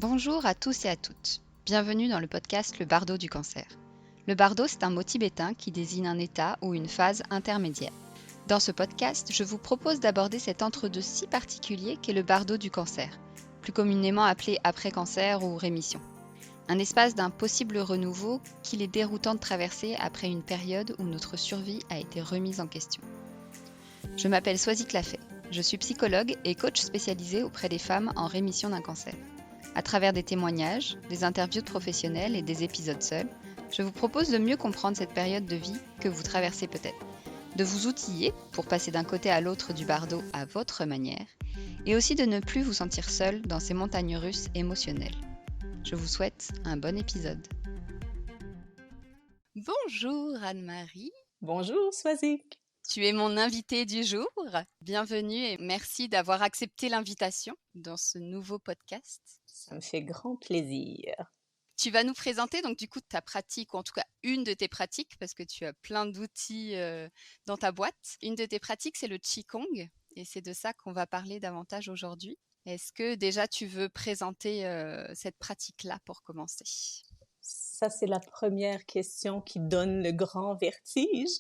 Bonjour à tous et à toutes. Bienvenue dans le podcast Le Bardo du cancer. Le bardo, c'est un mot tibétain qui désigne un état ou une phase intermédiaire. Dans ce podcast, je vous propose d'aborder cet entre-deux si particulier qu'est le bardo du cancer, plus communément appelé après-cancer ou rémission. Un espace d'un possible renouveau qu'il est déroutant de traverser après une période où notre survie a été remise en question. Je m'appelle Swazik Lafay. Je suis psychologue et coach spécialisé auprès des femmes en rémission d'un cancer. À travers des témoignages, des interviews de professionnels et des épisodes seuls, je vous propose de mieux comprendre cette période de vie que vous traversez peut-être, de vous outiller pour passer d'un côté à l'autre du bardo à votre manière, et aussi de ne plus vous sentir seul dans ces montagnes russes émotionnelles. Je vous souhaite un bon épisode. Bonjour Anne-Marie. Bonjour Swazik. Tu es mon invitée du jour. Bienvenue et merci d'avoir accepté l'invitation dans ce nouveau podcast. Ça me fait grand plaisir. Tu vas nous présenter donc du coup ta pratique, ou en tout cas une de tes pratiques, parce que tu as plein d'outils dans ta boîte. Une de tes pratiques, c'est le Qigong, et c'est de ça qu'on va parler davantage aujourd'hui. Est-ce que déjà tu veux présenter cette pratique-là pour commencer ? Ça, c'est la première question qui donne le grand vertige,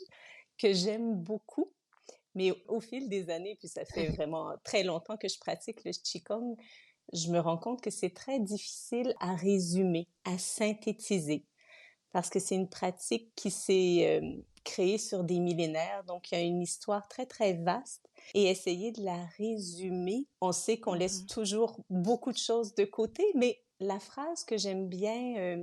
que j'aime beaucoup. Mais au fil des années, puis ça fait vraiment très longtemps que je pratique le Qigong, je me rends compte que c'est très difficile à résumer, à synthétiser, parce que c'est une pratique qui s'est créée sur des millénaires, donc il y a une histoire très, très vaste. Et essayer de la résumer, on sait qu'on laisse toujours beaucoup de choses de côté, mais la phrase que j'aime bien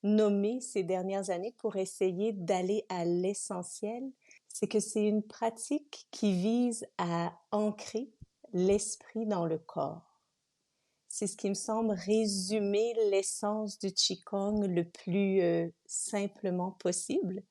nommer ces dernières années pour essayer d'aller à l'essentiel, c'est que c'est une pratique qui vise à ancrer l'esprit dans le corps. C'est ce qui me semble résumer l'essence du Qigong le plus simplement possible.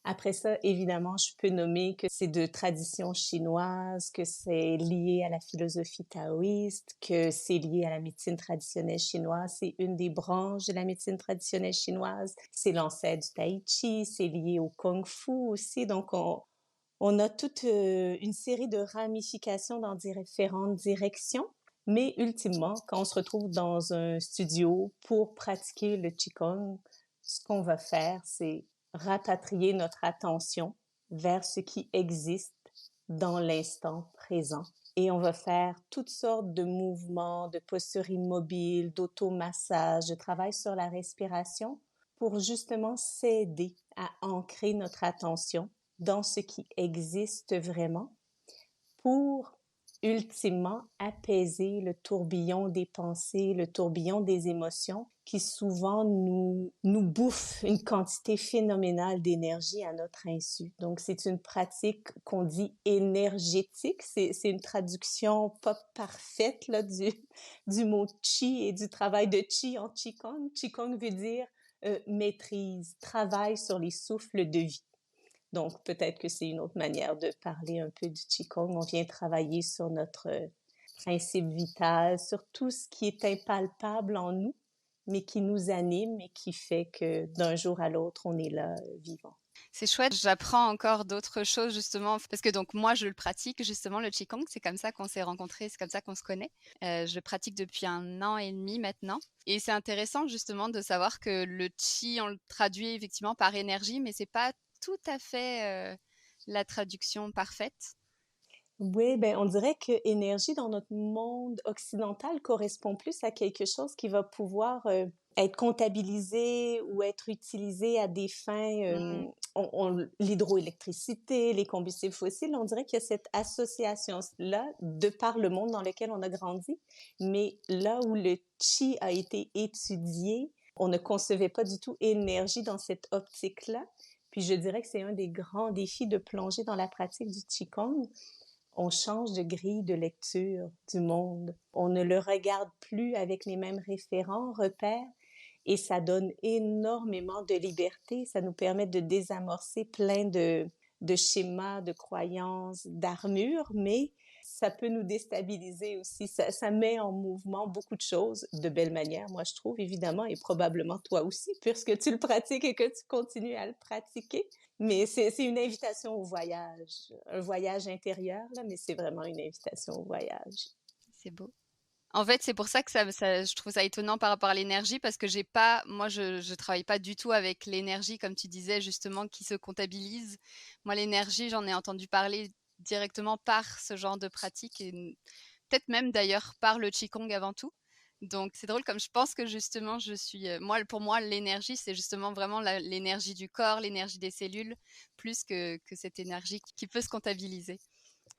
Après ça, évidemment, je peux nommer que c'est de tradition chinoise, que c'est lié à la philosophie taoïste, que c'est lié à la médecine traditionnelle chinoise. C'est une des branches de la médecine traditionnelle chinoise. C'est l'ancêtre du tai chi, c'est lié au kung fu aussi. Donc, on a toute une série de ramifications dans différentes directions. Mais ultimement, quand on se retrouve dans un studio pour pratiquer le Qigong, ce qu'on va faire, c'est rapatrier notre attention vers ce qui existe dans l'instant présent. Et on va faire toutes sortes de mouvements, de postures immobiles, d'automassage, de travail sur la respiration pour justement s'aider à ancrer notre attention dans ce qui existe vraiment pour ultimement apaiser le tourbillon des pensées, le tourbillon des émotions qui souvent nous bouffent une quantité phénoménale d'énergie à notre insu. Donc, c'est une pratique qu'on dit énergétique. C'est une traduction pas parfaite là, du mot chi et du travail de chi en Qigong. Qigong veut dire maîtrise, travail sur les souffles de vie. Donc, peut-être que c'est une autre manière de parler un peu du Qigong. On vient travailler sur notre principe vital, sur tout ce qui est impalpable en nous, mais qui nous anime et qui fait que d'un jour à l'autre, on est là, vivant. C'est chouette, j'apprends encore d'autres choses justement, parce que donc moi je le pratique justement le Qigong, c'est comme ça qu'on s'est rencontrés, c'est comme ça qu'on se connaît. Je le pratique depuis 1 an et demi maintenant, et c'est intéressant justement de savoir que le Qi, on le traduit effectivement par énergie, mais c'est pas tout à fait la traduction parfaite. Oui, ben on dirait que énergie dans notre monde occidental correspond plus à quelque chose qui va pouvoir être comptabilisé ou être utilisé à des fins, l'hydroélectricité, les combustibles fossiles. On dirait qu'il y a cette association-là de par le monde dans lequel on a grandi. Mais là où le chi a été étudié, on ne concevait pas du tout énergie dans cette optique-là. Puis je dirais que c'est un des grands défis de plonger dans la pratique du Qigong. On change de grille de lecture du monde. On ne le regarde plus avec les mêmes référents, repères, et ça donne énormément de liberté. Ça nous permet de désamorcer plein de schémas, de croyances, d'armures, mais ça peut nous déstabiliser aussi. Ça met en mouvement beaucoup de choses de belle manière, moi je trouve, évidemment, et probablement toi aussi, puisque tu le pratiques et que tu continues à le pratiquer. Mais c'est une invitation au voyage, un voyage intérieur, là, mais c'est vraiment une invitation au voyage. C'est beau. En fait, c'est pour ça que je trouve ça étonnant par rapport à l'énergie parce que moi, je travaille pas du tout avec l'énergie, comme tu disais, justement, qui se comptabilise. Moi, l'énergie, j'en ai entendu parler directement par ce genre de pratique et peut-être même d'ailleurs par le Qigong avant tout. Donc, c'est drôle comme je pense que justement, pour moi, l'énergie, c'est justement vraiment l'énergie du corps, l'énergie des cellules, plus que cette énergie qui peut se comptabiliser.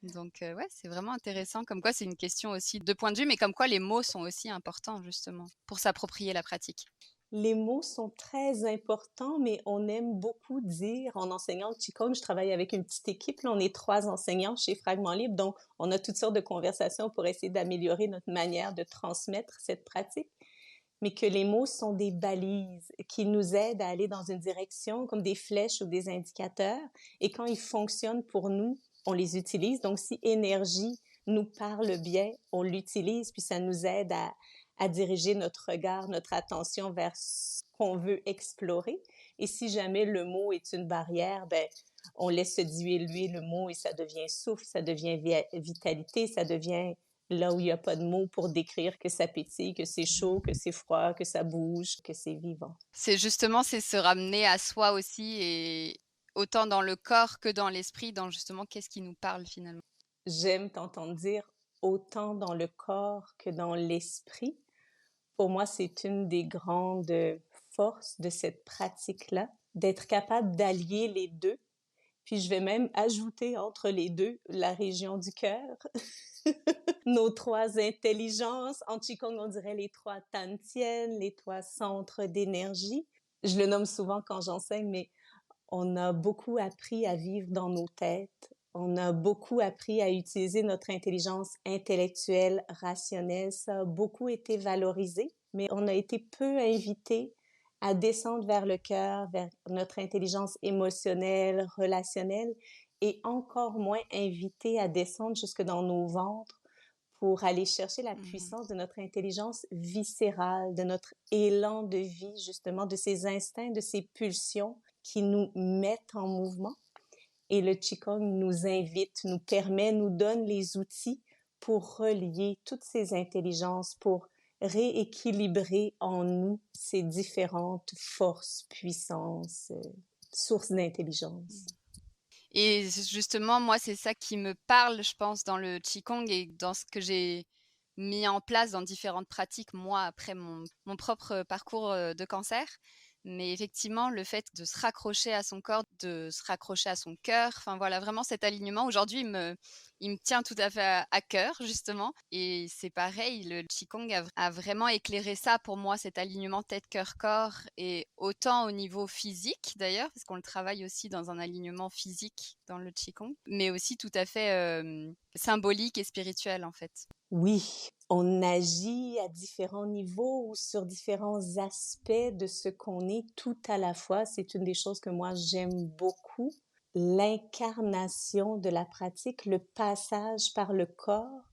Donc, ouais, c'est vraiment intéressant. Comme quoi, c'est une question aussi de point de vue, mais comme quoi les mots sont aussi importants, justement, pour s'approprier la pratique. Les mots sont très importants, mais on aime beaucoup dire, en enseignant le Qigong, je travaille avec une petite équipe, là, on est 3 enseignants chez Fragment Libre, donc on a toutes sortes de conversations pour essayer d'améliorer notre manière de transmettre cette pratique, mais que les mots sont des balises qui nous aident à aller dans une direction, comme des flèches ou des indicateurs, et quand ils fonctionnent pour nous, on les utilise. Donc, si énergie nous parle bien, on l'utilise, puis ça nous aide à diriger notre regard, notre attention vers ce qu'on veut explorer. Et si jamais le mot est une barrière, ben, on laisse se diluer le mot et ça devient souffle, ça devient vitalité, ça devient là où il n'y a pas de mots pour décrire que ça pétille, que c'est chaud, que c'est froid, que ça bouge, que c'est vivant. C'est se ramener à soi aussi et autant dans le corps que dans l'esprit, dans justement qu'est-ce qui nous parle finalement. J'aime t'entendre dire autant dans le corps que dans l'esprit. Pour moi, c'est une des grandes forces de cette pratique-là, d'être capable d'allier les deux. Puis je vais même ajouter entre les deux la région du cœur, nos 3 intelligences. En Qigong, on dirait les 3 Tantien, les 3 centres d'énergie. Je le nomme souvent quand j'enseigne, mais on a beaucoup appris à vivre dans nos têtes. On a beaucoup appris à utiliser notre intelligence intellectuelle, rationnelle. Ça a beaucoup été valorisé, mais on a été peu invités à descendre vers le cœur, vers notre intelligence émotionnelle, relationnelle, et encore moins invités à descendre jusque dans nos ventres pour aller chercher la Mhm. puissance de notre intelligence viscérale, de notre élan de vie, justement, de ces instincts, de ces pulsions qui nous mettent en mouvement. Et le Qigong nous invite, nous permet, nous donne les outils pour relier toutes ces intelligences, pour rééquilibrer en nous ces différentes forces, puissances, sources d'intelligence. Et justement, moi, c'est ça qui me parle, je pense, dans le Qigong et dans ce que j'ai mis en place dans différentes pratiques, moi, après mon propre parcours de cancer. Mais effectivement, le fait de se raccrocher à son corps, de se raccrocher à son cœur, enfin voilà, vraiment cet alignement, aujourd'hui, il me tient tout à fait à cœur, justement. Et c'est pareil, le Qigong a vraiment éclairé ça pour moi, cet alignement tête, cœur, corps, et autant au niveau physique d'ailleurs, parce qu'on le travaille aussi dans un alignement physique dans le Qigong, mais aussi tout à fait symbolique et spirituel en fait. Oui, on agit à différents niveaux ou sur différents aspects de ce qu'on est tout à la fois. C'est une des choses que moi j'aime beaucoup. L'incarnation de la pratique, le passage par le corps,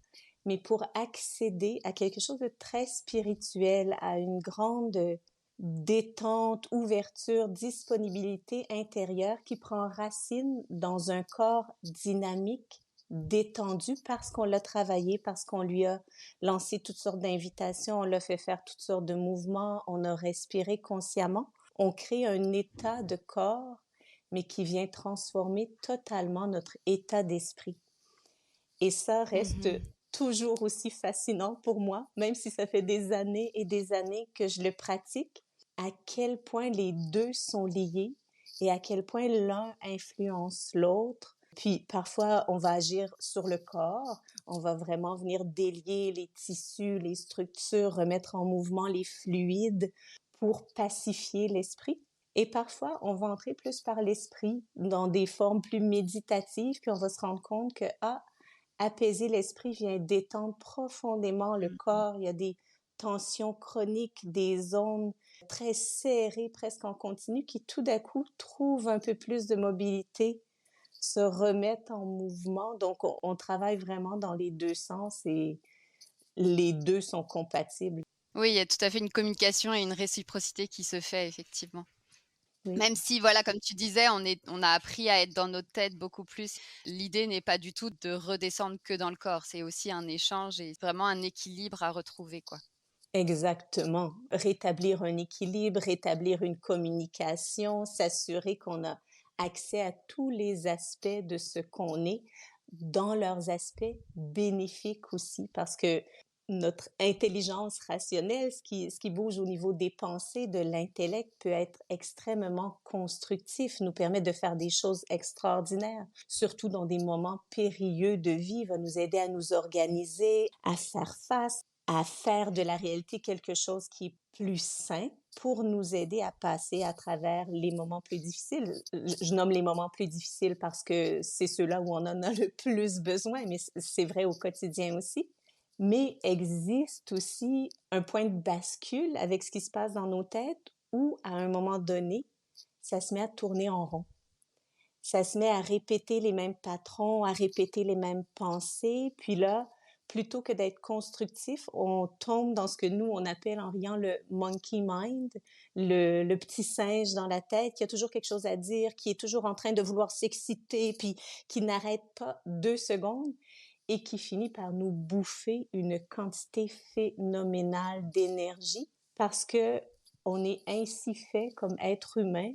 mais pour accéder à quelque chose de très spirituel, à une grande détente, ouverture, disponibilité intérieure qui prend racine dans un corps dynamique, détendu parce qu'on l'a travaillé, parce qu'on lui a lancé toutes sortes d'invitations, on l'a fait faire toutes sortes de mouvements, on a respiré consciemment. On crée un état de corps, mais qui vient transformer totalement notre état d'esprit. Et ça reste Mhm. toujours aussi fascinant pour moi, même si ça fait des années et des années que je le pratique, à quel point les deux sont liés et à quel point l'un influence l'autre. Puis parfois, on va agir sur le corps, on va vraiment venir délier les tissus, les structures, remettre en mouvement les fluides pour pacifier l'esprit. Et parfois, on va entrer plus par l'esprit dans des formes plus méditatives, puis on va se rendre compte que, ah, apaiser l'esprit vient détendre profondément le Mhm. corps. Il y a des tensions chroniques, des zones très serrées, presque en continu, qui tout d'un coup trouvent un peu plus de mobilité, se remettent en mouvement. Donc, on travaille vraiment dans les deux sens et les deux sont compatibles. Oui, il y a tout à fait une communication et une réciprocité qui se fait effectivement. Oui. Même si, voilà, comme tu disais, on a appris à être dans notre tête beaucoup plus. L'idée n'est pas du tout de redescendre que dans le corps, c'est aussi un échange et vraiment un équilibre à retrouver, quoi. Exactement. Rétablir un équilibre, rétablir une communication, s'assurer qu'on a accès à tous les aspects de ce qu'on est, dans leurs aspects bénéfiques aussi, parce que notre intelligence rationnelle, ce qui bouge au niveau des pensées, de l'intellect, peut être extrêmement constructif, nous permet de faire des choses extraordinaires, surtout dans des moments périlleux de vie, va nous aider à nous organiser, à faire face, à faire de la réalité quelque chose qui est plus sain pour nous aider à passer à travers les moments plus difficiles. Je nomme les moments plus difficiles parce que c'est ceux-là où on en a le plus besoin, mais c'est vrai au quotidien aussi. Mais existe aussi un point de bascule avec ce qui se passe dans nos têtes où, à un moment donné, ça se met à tourner en rond. Ça se met à répéter les mêmes patrons, à répéter les mêmes pensées. Puis là, plutôt que d'être constructif, on tombe dans ce que nous, on appelle en riant le monkey mind, le petit singe dans la tête qui a toujours quelque chose à dire, qui est toujours en train de vouloir s'exciter, puis qui n'arrête pas 2 secondes et qui finit par nous bouffer une quantité phénoménale d'énergie parce que on est ainsi fait comme être humain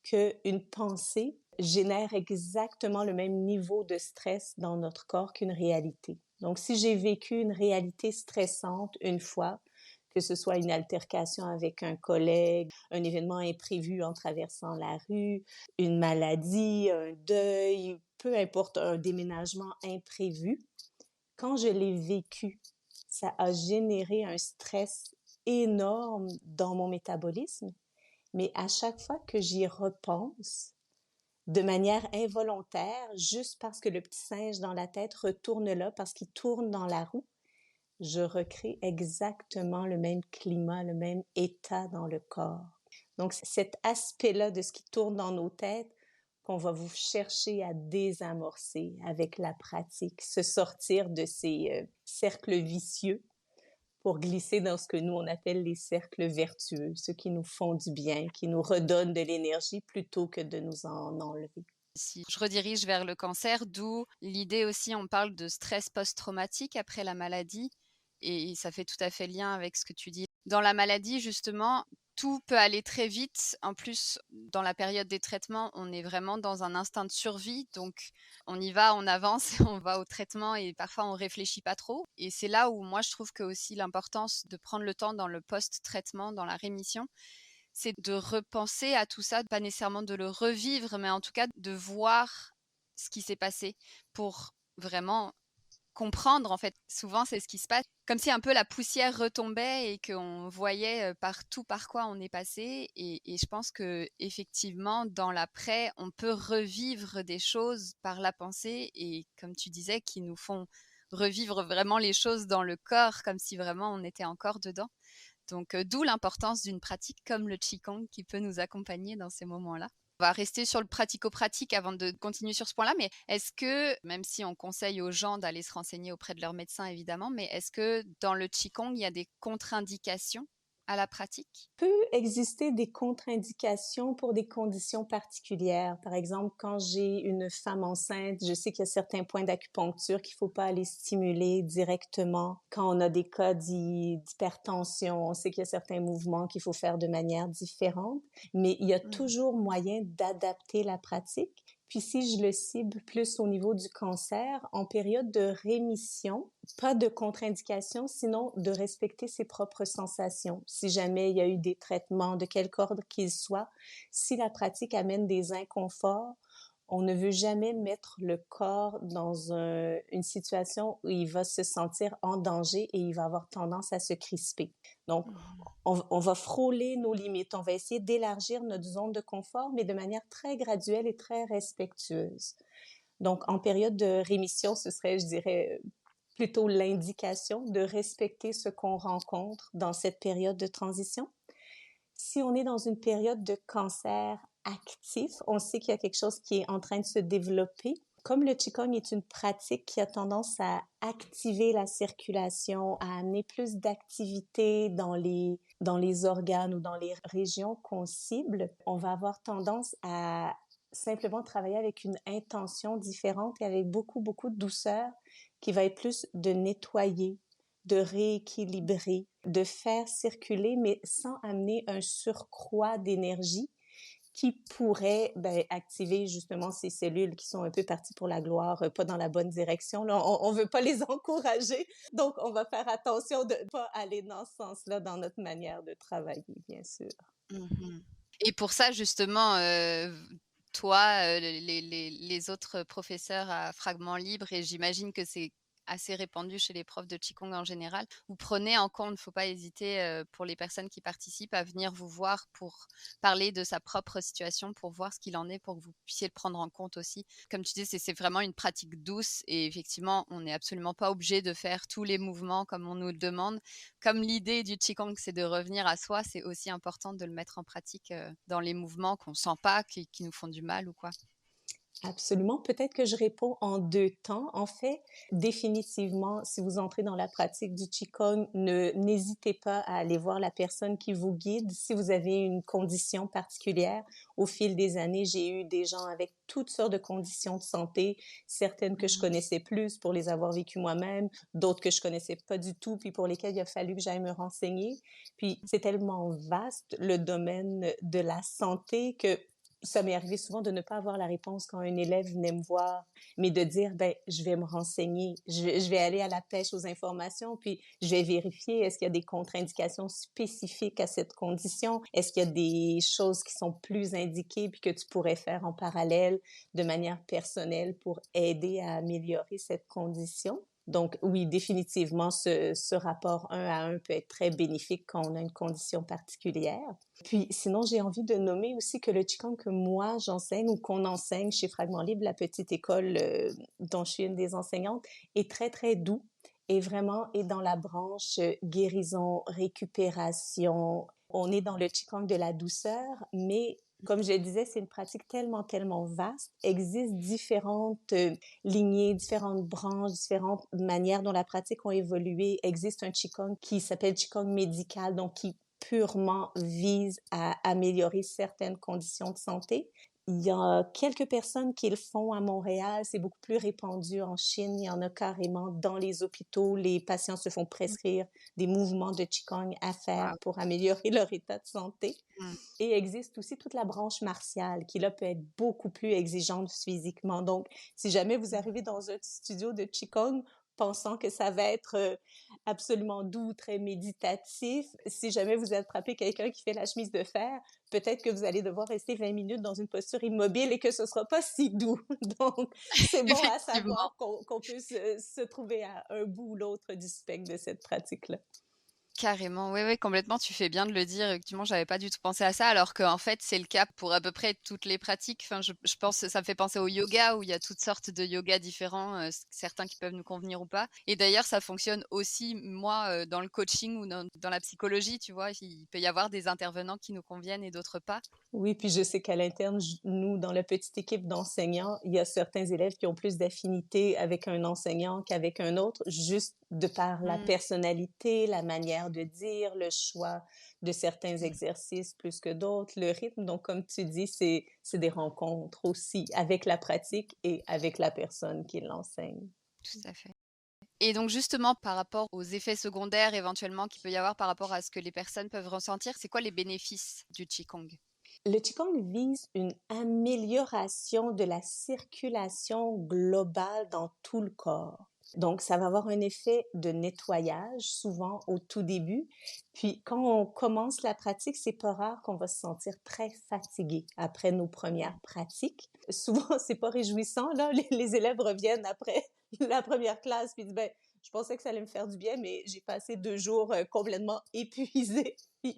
qu'une pensée génère exactement le même niveau de stress dans notre corps qu'une réalité. Donc, si j'ai vécu une réalité stressante une fois, que ce soit une altercation avec un collègue, un événement imprévu en traversant la rue, une maladie, un deuil, peu importe, un déménagement imprévu, quand je l'ai vécu, ça a généré un stress énorme dans mon métabolisme, mais à chaque fois que j'y repense, de manière involontaire, juste parce que le petit singe dans la tête retourne là, parce qu'il tourne dans la roue, je recrée exactement le même climat, le même état dans le corps. Donc, c'est cet aspect-là de ce qui tourne dans nos têtes qu'on va vous chercher à désamorcer avec la pratique, se sortir de ces cercles vicieux pour glisser dans ce que nous, on appelle les cercles vertueux, ceux qui nous font du bien, qui nous redonnent de l'énergie plutôt que de nous en enlever. Si je redirige vers le cancer, d'où l'idée aussi, on parle de stress post-traumatique après la maladie et ça fait tout à fait lien avec ce que tu dis. Dans la maladie, justement, tout peut aller très vite. En plus, dans la période des traitements, on est vraiment dans un instinct de survie, donc on y va, on avance, on va au traitement et parfois on réfléchit pas trop et c'est là où moi je trouve que aussi l'importance de prendre le temps dans le post-traitement, dans la rémission, c'est de repenser à tout ça, pas nécessairement de le revivre, mais en tout cas de voir ce qui s'est passé pour vraiment comprendre, en fait. Souvent, c'est ce qui se passe, comme si un peu la poussière retombait et qu'on voyait par tout par quoi on est passé. Et je pense que effectivement, dans l'après, on peut revivre des choses par la pensée et, comme tu disais, qui nous font revivre vraiment les choses dans le corps, comme si vraiment on était encore dedans. Donc, d'où l'importance d'une pratique comme le Qigong qui peut nous accompagner dans ces moments-là. On va rester sur le pratico-pratique avant de continuer sur ce point-là, mais est-ce que, même si on conseille aux gens d'aller se renseigner auprès de leur médecin évidemment, mais est-ce que dans le Qigong, il y a des contre-indications à la pratique? Peut exister des contre-indications pour des conditions particulières. Par exemple, quand j'ai une femme enceinte, je sais qu'il y a certains points d'acupuncture qu'il faut pas aller stimuler directement. Quand on a des cas d'hypertension, on sait qu'il y a certains mouvements qu'il faut faire de manière différente, mais il y a Mmh. toujours moyen d'adapter la pratique. Puis si je le cible plus au niveau du cancer, en période de rémission, pas de contre-indication, sinon de respecter ses propres sensations. Si jamais il y a eu des traitements, de quelque ordre qu'ils soient, si la pratique amène des inconforts, on ne veut jamais mettre le corps dans une situation où il va se sentir en danger et il va avoir tendance à se crisper. Donc, Mmh. on va frôler nos limites, on va essayer d'élargir notre zone de confort, mais de manière très graduelle et très respectueuse. Donc, en période de rémission, ce serait, je dirais, plutôt l'indication de respecter ce qu'on rencontre dans cette période de transition. Si on est dans une période de cancer actif, on sait qu'il y a quelque chose qui est en train de se développer. Comme le Qigong est une pratique qui a tendance à activer la circulation, à amener plus d'activité dans les dans les organes ou dans les régions qu'on cible, on va avoir tendance à simplement travailler avec une intention différente et avec beaucoup, beaucoup de douceur qui va être plus de nettoyer, de rééquilibrer, de faire circuler, mais sans amener un surcroît d'énergie qui pourrait activer justement ces cellules qui sont un peu parties pour la gloire, pas dans la bonne direction. Là, on veut pas les encourager, donc on va faire attention de pas aller dans ce sens-là dans notre manière de travailler, bien sûr. Mmh. Et pour ça justement, toi, les autres professeurs à Fragment Libre et j'imagine que c'est assez répandu chez les profs de qigong en général, vous prenez en compte, faut pas hésiter, pour les personnes qui participent à venir vous voir pour parler de sa propre situation, pour voir ce qu'il en est, pour que vous puissiez le prendre en compte aussi. Comme tu dis, c'est vraiment une pratique douce et effectivement, on n'est absolument pas obligé de faire tous les mouvements comme on nous le demande. Comme l'idée du qigong, c'est de revenir à soi, c'est aussi important de le mettre en pratique, dans les mouvements qu'on sent pas, qui nous font du mal ou quoi. Absolument. Peut-être que je réponds en 2 temps. En fait, définitivement, si vous entrez dans la pratique du qigong, n'hésitez pas à aller voir la personne qui vous guide. Si vous avez une condition particulière, au fil des années, j'ai eu des gens avec toutes sortes de conditions de santé, certaines que je Mmh. connaissais plus pour les avoir vécues moi-même, d'autres que je connaissais pas du tout, puis pour lesquelles il a fallu que j'aille me renseigner. Puis c'est tellement vaste le domaine de la santé que ça m'est arrivé souvent de ne pas avoir la réponse quand un élève venait me voir, mais de dire, ben, je vais me renseigner, je vais aller à la pêche aux informations, puis je vais vérifier est-ce qu'il y a des contre-indications spécifiques à cette condition, est-ce qu'il y a des choses qui sont plus indiquées puis que tu pourrais faire en parallèle de manière personnelle pour aider à améliorer cette condition. Donc oui, définitivement, ce rapport un à un peut être très bénéfique quand on a une condition particulière. Puis sinon, j'ai envie de nommer aussi que le Qigong que moi j'enseigne ou qu'on enseigne chez Fragment Libre, la petite école dont je suis une des enseignantes, est très, très doux et vraiment est dans la branche guérison, récupération. On est dans le Qigong de la douceur, mais comme je le disais, c'est une pratique tellement, tellement vaste. Existent différentes lignées, différentes branches, différentes manières dont la pratique ont évolué. Existe un Qigong qui s'appelle Qigong médical, donc qui purement vise à améliorer certaines conditions de santé. Il y a quelques personnes qui le font à Montréal, c'est beaucoup plus répandu en Chine, il y en a carrément dans les hôpitaux, les patients se font prescrire des mouvements de Qigong à faire Waouh! pour améliorer leur état de santé. Mmh. Et existe aussi toute la branche martiale qui, là, peut être beaucoup plus exigeante physiquement. Donc, si jamais vous Mmh. arrivez dans un studio de Qigong pensant que ça va être absolument doux, très méditatif, si jamais vous attrapez quelqu'un qui fait la chemise de fer, peut-être que vous allez devoir rester 20 minutes dans une posture immobile et que ce sera pas si doux. Donc, c'est bon à Effectivement. savoir qu'on peut se trouver à un bout ou l'autre du spectre de cette pratique-là. Carrément, oui, oui, complètement, tu fais bien de le dire. Effectivement, j'avais pas du tout pensé à ça, alors qu'en fait, c'est le cas pour à peu près toutes les pratiques. Enfin, je pense ça me fait penser au yoga où il y a toutes sortes de yoga différents, certains qui peuvent nous convenir ou pas. Et d'ailleurs, ça fonctionne aussi, moi, dans le coaching ou dans la psychologie, tu vois? Il peut y avoir des intervenants qui nous conviennent et d'autres pas. Oui, puis je sais qu'à l'interne, nous, dans la petite équipe d'enseignants, il y a certains élèves qui ont plus d'affinité avec un enseignant qu'avec un autre, juste de par la Mmh, personnalité, la manière de dire, le choix de certains mmh, exercices plus que d'autres, le rythme. Donc, comme tu dis, c'est des rencontres aussi avec la pratique et avec la personne qui l'enseigne. tout à fait. Et donc justement, par rapport aux effets secondaires éventuellement qu'il peut y avoir par rapport à ce que les personnes peuvent ressentir, c'est quoi les bénéfices du qigong? Le Qigong vise une amélioration de la circulation globale dans tout le corps. Donc, ça va avoir un effet de nettoyage, souvent au tout début. Puis, quand on commence la pratique, c'est pas rare qu'on va se sentir très fatigué après nos premières pratiques. Souvent, c'est pas réjouissant, là. Les élèves reviennent après la première classe puis disent, ben, je pensais que ça allait me faire du bien, mais j'ai passé 2 jours complètement épuisée. Puis,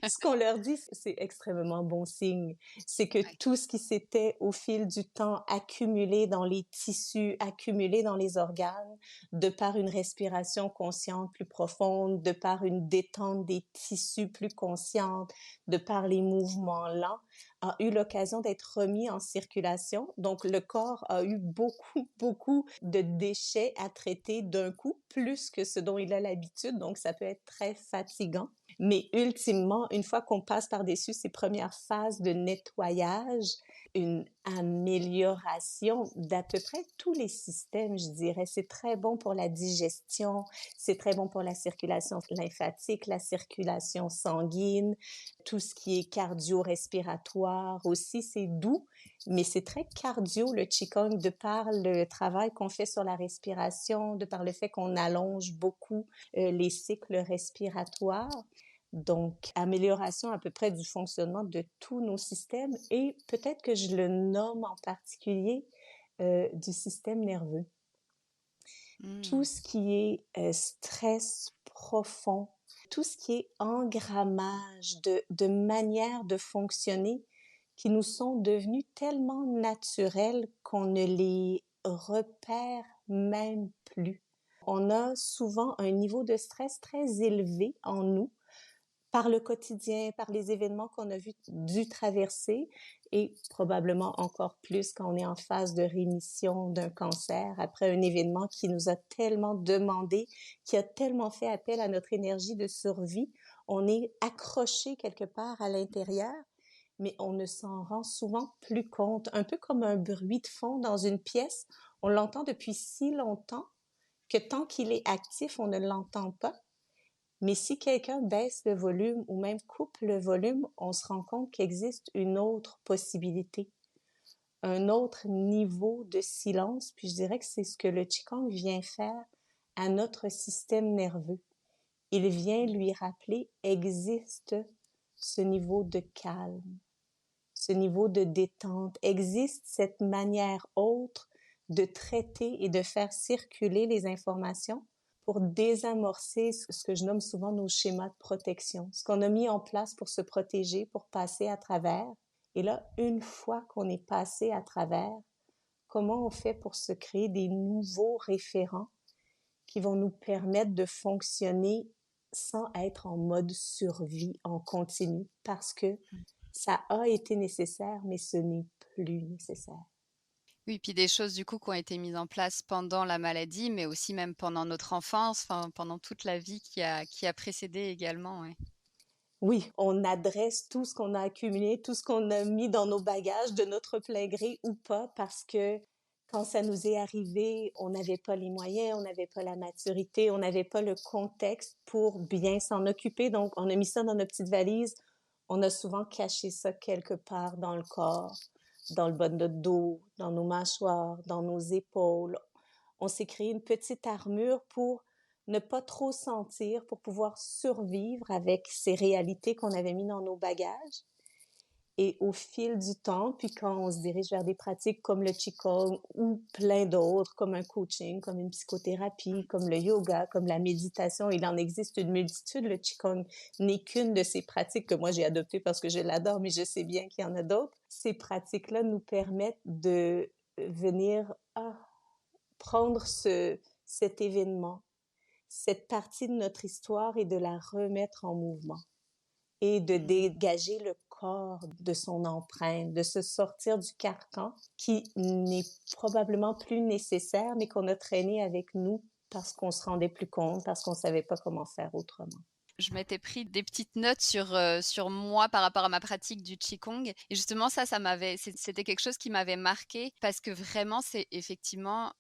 ce qu'on leur dit, c'est extrêmement bon signe. C'est que Ouais. tout ce qui s'était au fil du temps accumulé dans les tissus, accumulé dans les organes, de par une respiration consciente plus profonde, de par une détente des tissus plus consciente, de par les mouvements lents, a eu l'occasion d'être remis en circulation. Donc, le corps a eu beaucoup, beaucoup de déchets à traiter d'un coup, plus que ce dont il a l'habitude. Donc, ça peut être très fatigant. Mais ultimement, une fois qu'on passe par-dessus ces premières phases de nettoyage, une amélioration d'à peu près tous les systèmes, je dirais. C'est très bon pour la digestion, c'est très bon pour la circulation lymphatique, la circulation sanguine, tout ce qui est cardio-respiratoire aussi, c'est doux, mais c'est très cardio le Qigong de par le travail qu'on fait sur la respiration, de par le fait qu'on allonge beaucoup les cycles respiratoires. Donc, amélioration à peu près du fonctionnement de tous nos systèmes et peut-être que je le nomme en particulier du système nerveux. Tout Mmh. ce qui est stress profond, tout ce qui est engrammage de manières de fonctionner qui nous sont devenues tellement naturelles qu'on ne les repère même plus. On a souvent un niveau de stress très élevé en nous par le quotidien, par les événements qu'on a dû traverser et probablement encore plus quand on est en phase de rémission d'un cancer après un événement qui nous a tellement demandé, qui a tellement fait appel à notre énergie de survie. On est accroché quelque part à l'intérieur, mais on ne s'en rend souvent plus compte. Un peu comme un bruit de fond dans une pièce. On l'entend depuis si longtemps que tant qu'il est actif, on ne l'entend pas. Mais si quelqu'un baisse le volume ou même coupe le volume, on se rend compte qu'il existe une autre possibilité, un autre niveau de silence. Puis je dirais que c'est ce que le Qigong vient faire à notre système nerveux. Il vient lui rappeler existe ce niveau de calme, ce niveau de détente, existe cette manière autre de traiter et de faire circuler les informations pour désamorcer ce que je nomme souvent nos schémas de protection, ce qu'on a mis en place pour se protéger, pour passer à travers. Et là, une fois qu'on est passé à travers, comment on fait pour se créer des nouveaux référents qui vont nous permettre de fonctionner sans être en mode survie en continu parce que ça a été nécessaire, mais ce n'est plus nécessaire. Oui, puis des choses du coup qui ont été mises en place pendant la maladie, mais aussi même pendant notre enfance, enfin pendant toute la vie qui a précédé également, ouais. Oui, on adresse tout ce qu'on a accumulé, tout ce qu'on a mis dans nos bagages de notre plein gré ou pas, parce que quand ça nous est arrivé, on n'avait pas les moyens, on n'avait pas la maturité, on n'avait pas le contexte pour bien s'en occuper. Donc, on a mis ça dans nos petites valises. On a souvent caché ça quelque part dans le corps, dans le bas de notre dos, dans nos mâchoires, dans nos épaules. On s'est créé une petite armure pour ne pas trop sentir, pour pouvoir survivre avec ces réalités qu'on avait mis dans nos bagages. Et au fil du temps, puis quand on se dirige vers des pratiques comme le Qigong ou plein d'autres, comme un coaching, comme une psychothérapie, comme le yoga, comme la méditation, il en existe une multitude. Le Qigong n'est qu'une de ces pratiques que moi j'ai adoptées parce que je l'adore, mais je sais bien qu'il y en a d'autres. Ces pratiques-là nous permettent de venir prendre cet événement, cette partie de notre histoire et de la remettre en mouvement et de Mmh. dégager le corps de son empreinte, de se sortir du carcan qui n'est probablement plus nécessaire, mais qu'on a traîné avec nous parce qu'on se rendait plus compte, parce qu'on savait pas comment faire autrement. Je m'étais pris des petites notes sur moi par rapport à ma pratique du qigong et justement ça m'avait c'était quelque chose qui m'avait marquée parce que vraiment c'est effectivement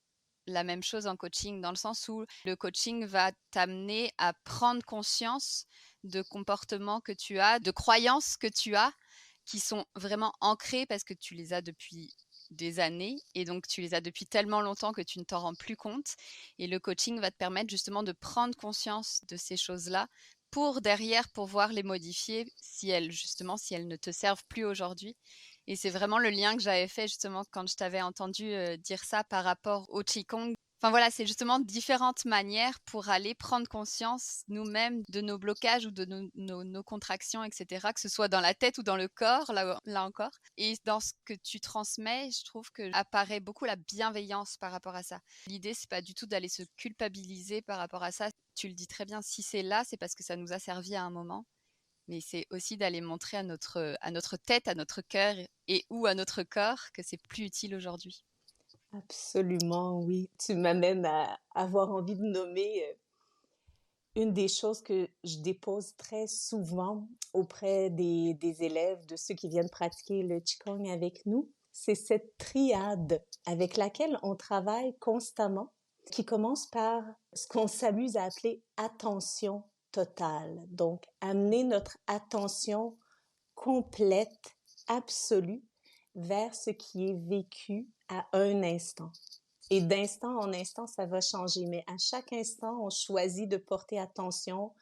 la même chose en coaching dans le sens où le coaching va t'amener à prendre conscience de comportements que tu as, de croyances que tu as qui sont vraiment ancrées parce que tu les as depuis des années et donc tu les as depuis tellement longtemps que tu ne t'en rends plus compte et le coaching va te permettre justement de prendre conscience de ces choses-là pour derrière pouvoir les modifier si elles ne te servent plus aujourd'hui. Et c'est vraiment le lien que j'avais fait justement quand je t'avais entendu dire ça par rapport au Qigong. Enfin voilà, c'est justement différentes manières pour aller prendre conscience nous-mêmes de nos blocages ou de nos contractions, etc., que ce soit dans la tête ou dans le corps, là encore. Et dans ce que tu transmets, je trouve que apparaît beaucoup la bienveillance par rapport à ça. L'idée, c'est pas du tout d'aller se culpabiliser par rapport à ça. Tu le dis très bien, si c'est là, c'est parce que ça nous a servi à un moment. Mais c'est aussi d'aller montrer à notre tête, à notre cœur et ou à notre corps que c'est plus utile aujourd'hui. Absolument, oui. Tu m'amènes à avoir envie de nommer Une des choses que je dépose très souvent auprès des élèves, de ceux qui viennent pratiquer le Qigong avec nous, c'est cette triade avec laquelle on travaille constamment, qui commence par ce qu'on s'amuse à appeler attention totale. Donc, amener notre attention complète, absolue, vers ce qui est vécu à un instant. Et d'instant en instant, ça va changer. Mais à chaque instant, on choisit de porter attention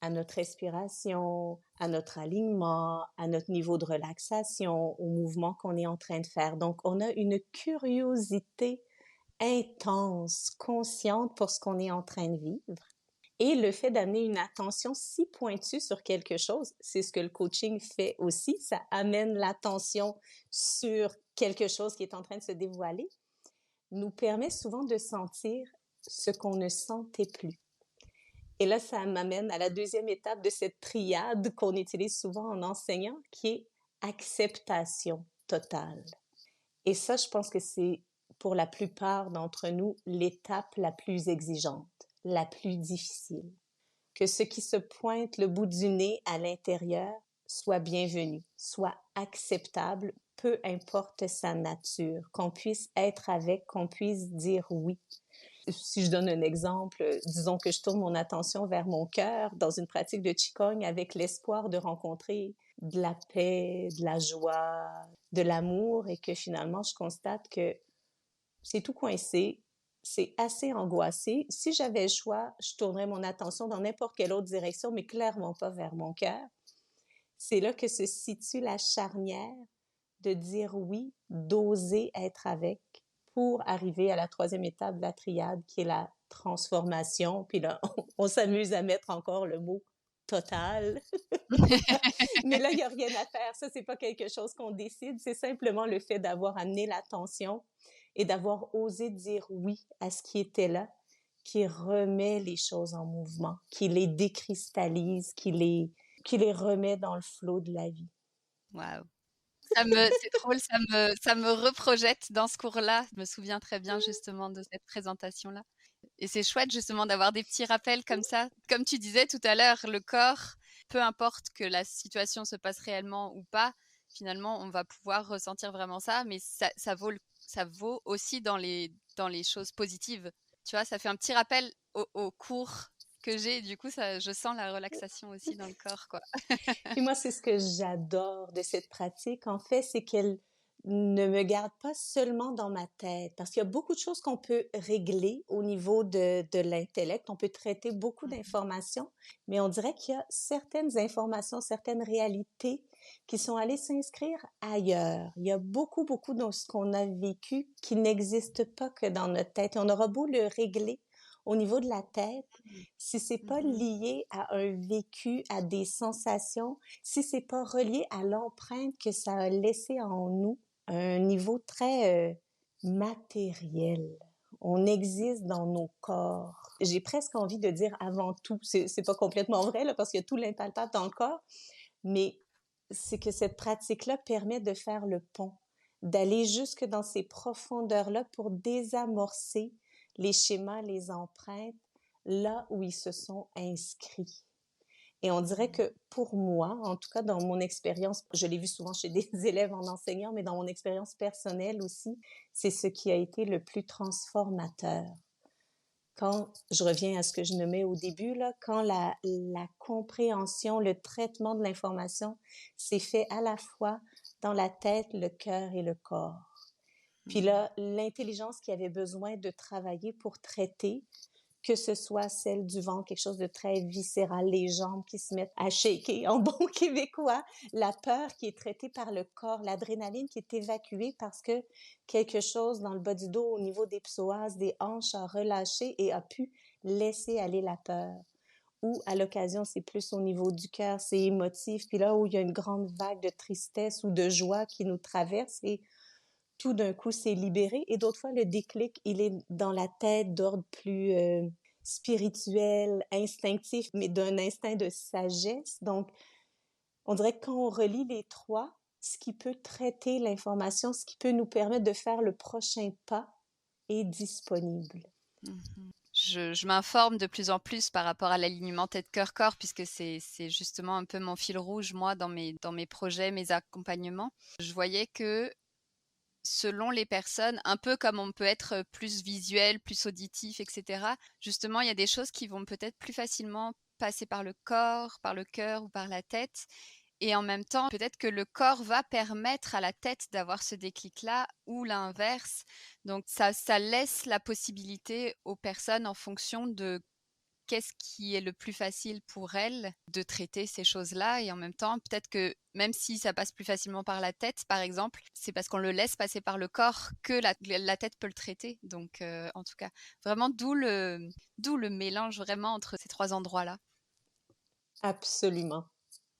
à notre respiration, à notre alignement, à notre niveau de relaxation, au mouvement qu'on est en train de faire. Donc, on a une curiosité intense, consciente pour ce qu'on est en train de vivre. Et le fait d'amener une attention si pointue sur quelque chose, c'est ce que le coaching fait aussi. Ça amène l'attention sur quelque chose qui est en train de se dévoiler, nous permet souvent de sentir ce qu'on ne sentait plus. Et là, ça m'amène à la deuxième étape de cette triade qu'on utilise souvent en enseignant, qui est acceptation totale. Et ça, je pense que c'est pour la plupart d'entre nous l'étape la plus exigeante, la plus difficile. Que ce qui se pointe le bout du nez à l'intérieur soit bienvenu, soit acceptable, peu importe sa nature, qu'on puisse être avec, qu'on puisse dire oui. Si je donne un exemple, disons que je tourne mon attention vers mon cœur dans une pratique de Qigong avec l'espoir de rencontrer de la paix, de la joie, de l'amour et que finalement je constate que c'est tout coincé, c'est assez angoissé. Si j'avais le choix, je tournerais mon attention dans n'importe quelle autre direction, mais clairement pas vers mon cœur. C'est là que se situe la charnière de dire oui, d'oser être avec pour arriver à la troisième étape de la triade qui est la transformation. Puis là, on s'amuse à mettre encore le mot total. Mais là, il n'y a rien à faire. Ça, c'est pas quelque chose qu'on décide. C'est simplement le fait d'avoir amené l'attention et d'avoir osé dire oui à ce qui était là, qui remet les choses en mouvement, qui les décristallise, qui les remet dans le flot de la vie. Waouh! C'est drôle, ça me reprojette dans ce cours-là. Je me souviens très bien justement de cette présentation-là. Et c'est chouette justement d'avoir des petits rappels comme ça. Comme tu disais tout à l'heure, le corps, peu importe que la situation se passe réellement ou pas, finalement, on va pouvoir ressentir vraiment ça, mais ça vaut aussi dans les choses positives. Tu vois, ça fait un petit rappel au cours que j'ai. Du coup, je sens la relaxation aussi dans le corps, quoi. Puis moi, c'est ce que j'adore de cette pratique, en fait, c'est qu'elle ne me garde pas seulement dans ma tête, parce qu'il y a beaucoup de choses qu'on peut régler au niveau de l'intellect. On peut traiter beaucoup d'informations, mais on dirait qu'il y a certaines informations, certaines réalités qui sont allées s'inscrire ailleurs. Il y a beaucoup, beaucoup de ce qu'on a vécu qui n'existe pas que dans notre tête. Et on aura beau le régler au niveau de la tête, si c'est pas lié à un vécu, à des sensations, si c'est pas relié à l'empreinte que ça a laissé en nous, à un niveau très matériel. On existe dans nos corps. J'ai presque envie de dire avant tout. C'est pas complètement vrai, là, parce qu'il y a tout l'impalpable dans le corps, mais c'est que cette pratique-là permet de faire le pont, d'aller jusque dans ces profondeurs-là pour désamorcer les schémas, les empreintes, là où ils se sont inscrits. Et on dirait que pour moi, en tout cas dans mon expérience, je l'ai vu souvent chez des élèves en enseignant, mais dans mon expérience personnelle aussi, c'est ce qui a été le plus transformateur. Quand je reviens à ce que je nommais au début, là, quand la compréhension, le traitement de l'information s'est fait à la fois dans la tête, le cœur et le corps. Puis là, l'intelligence qui avait besoin de travailler pour traiter, que ce soit celle du ventre, quelque chose de très viscéral, les jambes qui se mettent à shaker en bon québécois, la peur qui est traitée par le corps, l'adrénaline qui est évacuée parce que quelque chose dans le bas du dos, au niveau des psoas, des hanches, a relâché et a pu laisser aller la peur. Ou à l'occasion, c'est plus au niveau du cœur, c'est émotif, puis là où il y a une grande vague de tristesse ou de joie qui nous traverse et tout d'un coup, c'est libéré. Et d'autres fois, le déclic, il est dans la tête d'ordre plus spirituel, instinctif, mais d'un instinct de sagesse. Donc, on dirait que quand on relie les trois, ce qui peut traiter l'information, ce qui peut nous permettre de faire le prochain pas est disponible. Je m'informe de plus en plus par rapport à l'alignement tête-cœur-corps puisque c'est justement un peu mon fil rouge, moi, dans mes projets, mes accompagnements. Je voyais que selon les personnes, un peu comme on peut être plus visuel, plus auditif, et cetera, justement, il y a des choses qui vont peut-être plus facilement passer par le corps, par le cœur ou par la tête et en même temps, peut-être que le corps va permettre à la tête d'avoir ce déclic-là ou l'inverse. Donc ça laisse la possibilité aux personnes en fonction de qu'est-ce qui est le plus facile pour elles de traiter ces choses-là et en même temps, peut-être que même si ça passe plus facilement par la tête, par exemple, c'est parce qu'on le laisse passer par le corps que la tête peut le traiter. Donc, en tout cas, vraiment d'où le mélange vraiment entre ces 3 endroits-là. Absolument.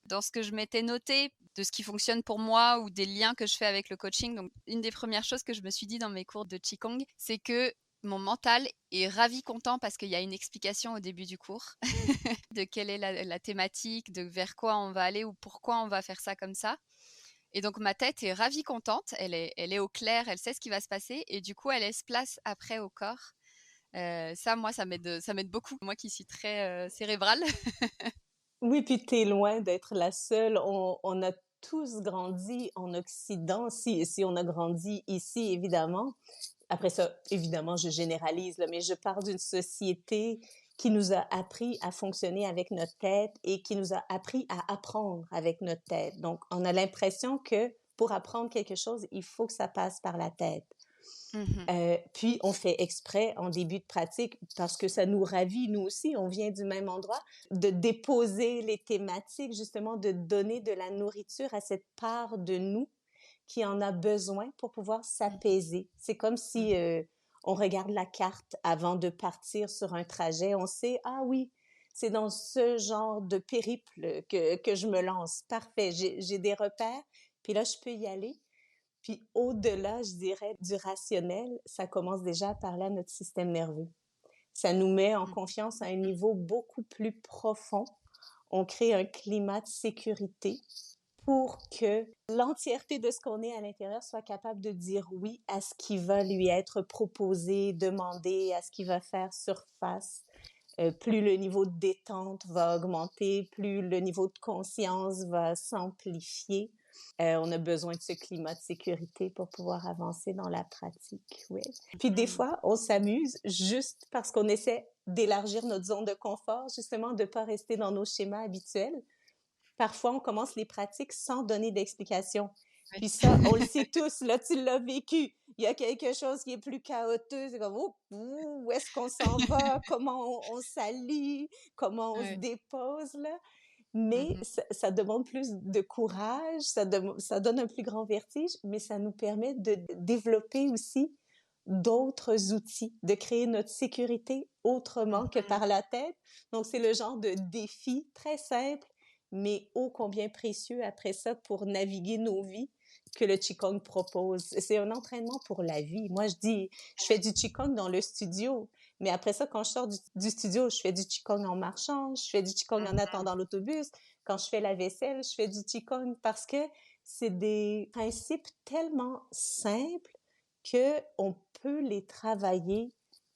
Dans ce que je m'étais noté, de ce qui fonctionne pour moi ou des liens que je fais avec le coaching, donc une des premières choses que je me suis dit dans mes cours de Qigong, c'est que mon mental est ravi content parce qu'il y a une explication au début du cours de quelle est la thématique, de vers quoi on va aller ou pourquoi on va faire ça comme ça. Et donc ma tête est ravie contente, elle est au clair, elle sait ce qui va se passer et du coup elle laisse place après au corps. Ça, moi, ça m'aide beaucoup. Moi qui suis très cérébrale. Oui, puis tu es loin d'être la seule. On a tous grandi en Occident, si on a grandi ici, évidemment. Après ça, évidemment, je généralise, là, mais je pars d'une société qui nous a appris à fonctionner avec notre tête et qui nous a appris à apprendre avec notre tête. Donc, on a l'impression que pour apprendre quelque chose, il faut que ça passe par la tête. Mmh. Puis on fait exprès en début de pratique, parce que ça nous ravit, nous aussi, on vient du même endroit, de déposer les thématiques, justement, de donner de la nourriture à cette part de nous qui en a besoin pour pouvoir Mmh. s'apaiser. C'est comme si Mmh. on regarde la carte avant de partir sur un trajet. On sait, ah oui, c'est dans ce genre de périple que je me lance. Parfait, j'ai des repères, puis là, je peux y aller. Puis au-delà, je dirais, du rationnel, ça commence déjà par là notre système nerveux. Ça nous met en Mmh. confiance à un niveau beaucoup plus profond. On crée un climat de sécurité pour que l'entièreté de ce qu'on est à l'intérieur soit capable de dire oui à ce qui va lui être proposé, demandé, à ce qui va faire surface. Plus le niveau de détente va augmenter, plus le niveau de conscience va s'amplifier. On a besoin de ce climat de sécurité pour pouvoir avancer dans la pratique, oui. Puis des Mmh. fois, on s'amuse juste parce qu'on essaie d'élargir notre zone de confort, justement, de pas rester dans nos schémas habituels. Parfois, on commence les pratiques sans donner d'explication. Oui. Puis ça, on le sait tous, là, tu l'as vécu. Il y a quelque chose qui est plus chaotique, c'est comme, oh, où est-ce qu'on s'en va? Comment on s'allie? Comment on se Ouais. dépose, là? Mmh Mais mh. ça demande plus de courage, ça donne un plus grand vertige, mais ça nous permet de développer aussi d'autres outils, de créer notre sécurité autrement que Mmh. par la tête. Donc, c'est le genre de défi très simple, mais ô combien précieux après ça pour naviguer nos vies que le Qigong propose. C'est un entraînement pour la vie. Moi, je dis, je fais du Qigong dans le studio, mais après ça, quand je sors du studio, je fais du Qigong en marchant, je fais du Qigong en Mmh. attendant l'autobus. Quand je fais la vaisselle, je fais du Qigong parce que c'est des principes tellement simples que on peut les travailler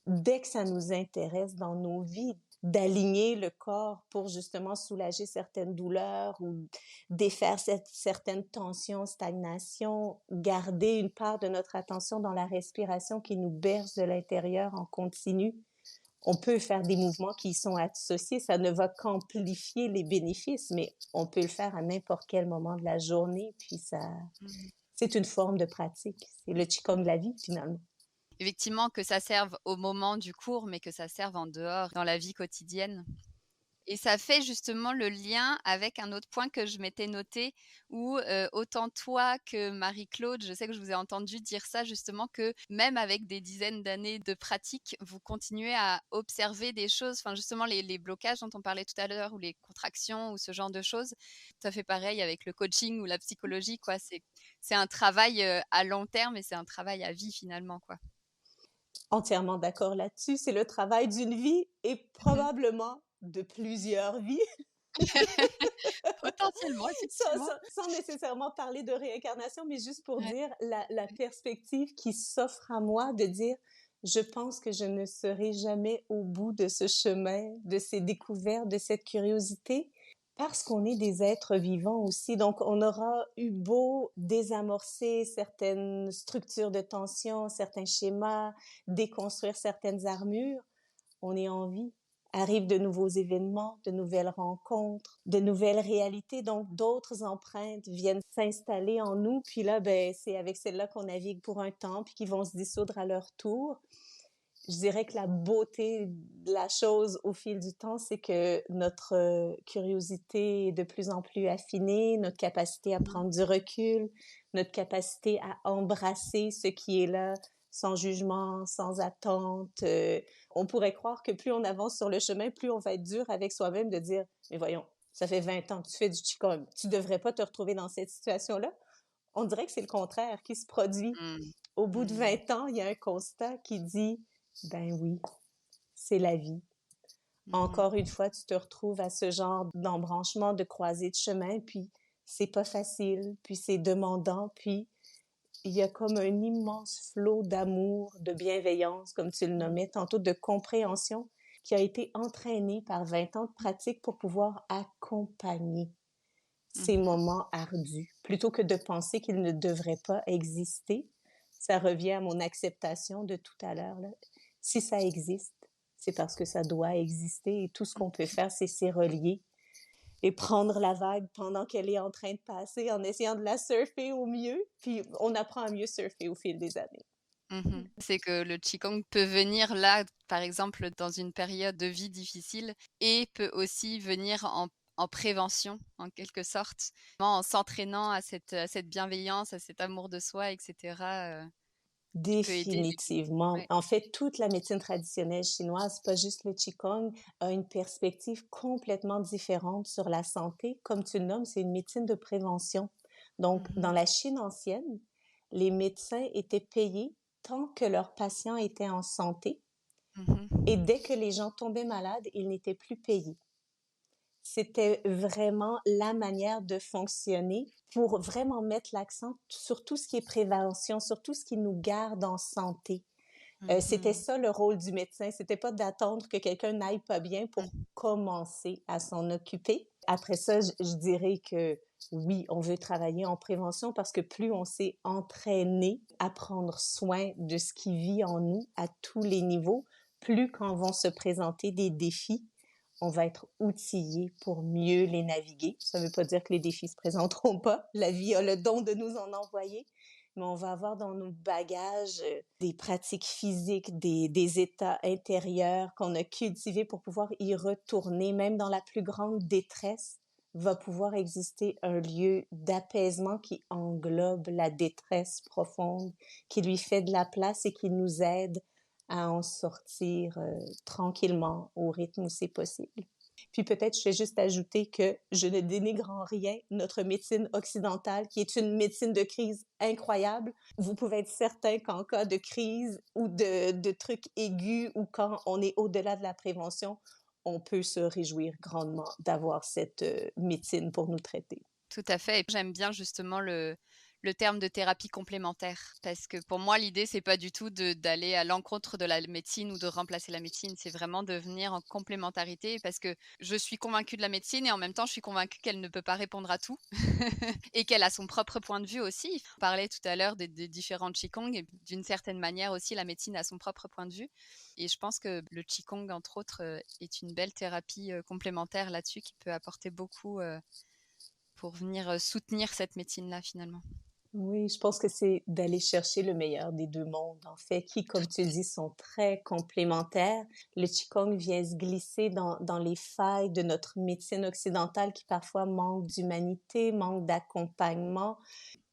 dès que ça nous intéresse dans nos vies, d'aligner le corps pour justement soulager certaines douleurs ou défaire certaines tensions, stagnations, garder une part de notre attention dans la respiration qui nous berce de l'intérieur en continu. On peut faire des mouvements qui y sont associés, ça ne va qu'amplifier les bénéfices, mais on peut le faire à n'importe quel moment de la journée, puis ça, Mmh. c'est une forme de pratique. C'est le Qigong de la vie, finalement. Effectivement, que ça serve au moment du cours, mais que ça serve en dehors, dans la vie quotidienne. Et ça fait justement le lien avec un autre point que je m'étais noté où, autant toi que Marie-Claude, je sais que je vous ai entendu dire ça justement que même avec des dizaines d'années de pratique, vous continuez à observer des choses, enfin justement les blocages dont on parlait tout à l'heure ou les contractions ou ce genre de choses. Ça fait pareil avec le coaching ou la psychologie quoi, c'est un travail, à long terme et c'est un travail à vie finalement quoi. Entièrement d'accord là-dessus. C'est le travail d'une vie et probablement de plusieurs vies, Potentiellement, effectivement. sans nécessairement parler de réincarnation, mais juste pour Ouais. dire la perspective qui s'offre à moi de dire Je pense que je ne serai jamais au bout de ce chemin, de ces découvertes, de cette curiosité, parce qu'on est des êtres vivants aussi. Donc, on aura eu beau désamorcer certaines structures de tension, certains schémas, déconstruire certaines armures, on est en vie. Arrivent de nouveaux événements, de nouvelles rencontres, de nouvelles réalités. Donc, d'autres empreintes viennent s'installer en nous. Puis là, ben, c'est avec celles-là qu'on navigue pour un temps, puis qui vont se dissoudre à leur tour. Je dirais que la beauté de la chose au fil du temps, c'est que notre curiosité est de plus en plus affinée, notre capacité à Mmh. prendre du recul, notre capacité à embrasser ce qui est là sans jugement, sans attente. On pourrait croire que plus on avance sur le chemin, plus on va être dur avec soi-même de dire, mais voyons, ça fait 20 ans que tu fais du Qigong, tu devrais pas te retrouver dans cette situation-là. On dirait que c'est le contraire qui se produit. Mmh. Au bout de Mmh. 20 ans, il y a un constat qui dit, ben oui, c'est la vie. Mmh. Encore une fois, tu te retrouves à ce genre d'embranchement, de croisée de chemin, puis c'est pas facile, puis c'est demandant, puis il y a comme un immense flot d'amour, de bienveillance, comme tu le Mmh. nommais tantôt, de compréhension qui a été entraîné par 20 ans de pratique pour pouvoir accompagner ces Mmh. moments ardus. Plutôt que de penser qu'ils ne devraient pas exister, ça revient à mon acceptation de tout à l'heure, là. Si ça existe, c'est parce que ça doit exister et tout ce qu'on peut faire, c'est s'y relier et prendre la vague pendant qu'elle est en train de passer en essayant de la surfer au mieux. Puis on apprend à mieux surfer au fil des années. Mmh. C'est que le qigong peut venir là, par exemple, dans une période de vie difficile et peut aussi venir en prévention, en quelque sorte, en s'entraînant à cette bienveillance, à cet amour de soi et cetera, qui peut aider les Définitivement. ouais. En fait, toute la médecine traditionnelle chinoise, pas juste le Qigong, a une perspective complètement différente sur la santé. Comme tu le nommes, c'est une médecine de prévention. Donc, dans Mmh. la Chine ancienne, les médecins étaient payés tant que leurs patients étaient en santé et Mmh. dès que les gens tombaient malades, ils n'étaient plus payés. C'était vraiment la manière de fonctionner pour vraiment mettre l'accent sur tout ce qui est prévention, sur tout ce qui nous garde en santé. C'était Mmh. ça le rôle du médecin. C'était pas d'attendre que quelqu'un n'aille pas bien pour Mmh. commencer à s'en occuper. Après ça, je dirais que oui, on veut travailler en prévention parce que plus on s'est entraîné à prendre soin de ce qui vit en nous à tous les niveaux, plus quand vont se présenter des défis, on va être outillé pour mieux les naviguer. Ça ne veut pas dire que les défis se présenteront pas. La vie a le don de nous en envoyer, mais on va avoir dans nos bagages des pratiques physiques, des états intérieurs qu'on a cultivés pour pouvoir y retourner, même dans la plus grande détresse va pouvoir exister un lieu d'apaisement qui englobe la détresse profonde, qui lui fait de la place et qui nous aide à en sortir tranquillement au rythme où c'est possible. Puis peut-être je vais juste ajouter que je ne dénigre en rien notre médecine occidentale, qui est une médecine de crise incroyable. Vous pouvez être certain qu'en cas de crise ou de trucs aigus ou quand on est au-delà de la prévention, on peut se réjouir grandement d'avoir cette médecine pour nous traiter. Tout à fait et j'aime bien justement le terme de thérapie complémentaire parce que pour moi l'idée c'est pas du tout de d'aller à l'encontre de la médecine ou de remplacer la médecine, c'est vraiment de venir en complémentarité parce que je suis convaincue de la médecine et en même temps je suis convaincue qu'elle ne peut pas répondre à tout et qu'elle a son propre point de vue aussi. On parlait tout à l'heure des différents qigong et d'une certaine manière aussi la médecine a son propre point de vue et je pense que le qigong entre autres, est une belle thérapie, complémentaire là-dessus qui peut apporter beaucoup, pour venir, soutenir cette médecine-là, finalement. Oui, je pense que c'est d'aller chercher le meilleur des 2 mondes, en fait, qui, comme tu le dis, sont très complémentaires. Le Qigong vient se glisser dans les failles de notre médecine occidentale qui parfois manque d'humanité, manque d'accompagnement,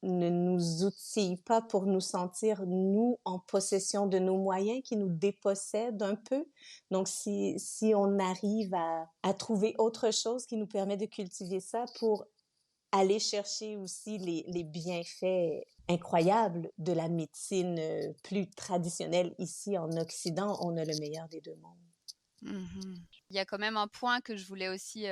ne nous outille pas pour nous sentir, nous, en possession de nos moyens qui nous dépossèdent un peu. Donc, si on arrive à trouver autre chose qui nous permet de cultiver ça pour aller chercher aussi les bienfaits incroyables de la médecine plus traditionnelle ici en Occident, on a le meilleur des deux mondes. Mmh. Il y a quand même un point que je voulais aussi,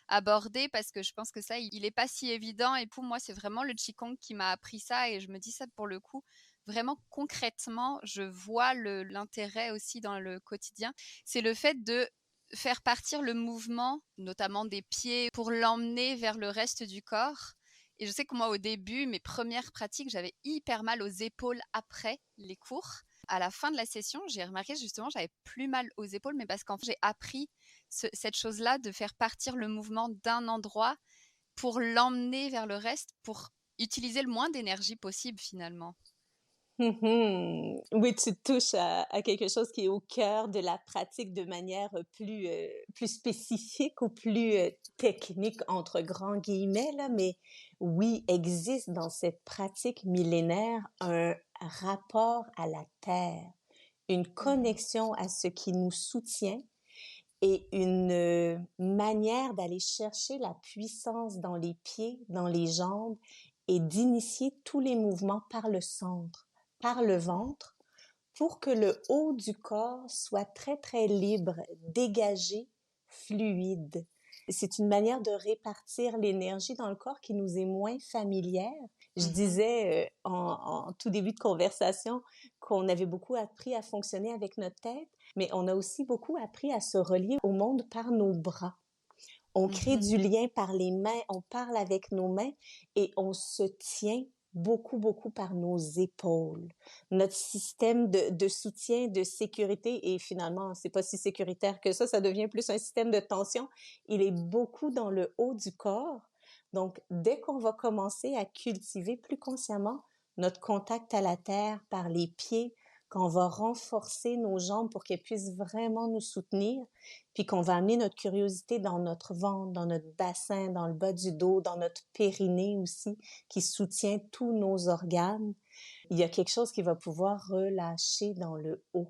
aborder parce que je pense que ça, il est pas si évident et pour moi, c'est vraiment le qigong qui m'a appris ça et je me dis ça pour le coup, vraiment concrètement, je vois l'intérêt aussi dans le quotidien, c'est le fait de faire partir le mouvement, notamment des pieds, pour l'emmener vers le reste du corps. Et je sais que moi, au début, mes premières pratiques, j'avais hyper mal aux épaules après les cours. À la fin de la session, j'ai remarqué justement, j'avais plus mal aux épaules, mais parce qu'en fait, j'ai appris cette chose-là de faire partir le mouvement d'un endroit pour l'emmener vers le reste, pour utiliser le moins d'énergie possible finalement. Oui, tu touches à quelque chose qui est au cœur de la pratique de manière plus spécifique ou plus technique, entre grands guillemets, là, mais oui, existe dans cette pratique millénaire un rapport à la terre, une Mmh. connexion à ce qui nous soutient et une manière d'aller chercher la puissance dans les pieds, dans les jambes et d'initier tous les mouvements par le centre, par le ventre, pour que le haut du corps soit très, très libre, dégagé, fluide. C'est une manière de répartir l'énergie dans le corps qui nous est moins familière. Je Mmh. disais en tout début de conversation qu'on avait beaucoup appris à fonctionner avec notre tête, mais on a aussi beaucoup appris à se relier au monde par nos bras. On crée Mmh. du lien par les mains, on parle avec nos mains et on se tient beaucoup, beaucoup par nos épaules. Notre système de soutien, de sécurité, et finalement, c'est pas si sécuritaire que ça devient plus un système de tension. Il est beaucoup dans le haut du corps. Donc, dès qu'on va commencer à cultiver plus consciemment notre contact à la terre par les pieds, qu'on va renforcer nos jambes pour qu'elles puissent vraiment nous soutenir, puis qu'on va amener notre curiosité dans notre ventre, dans notre bassin, dans le bas du dos, dans notre périnée aussi, qui soutient tous nos organes, il y a quelque chose qui va pouvoir relâcher dans le haut.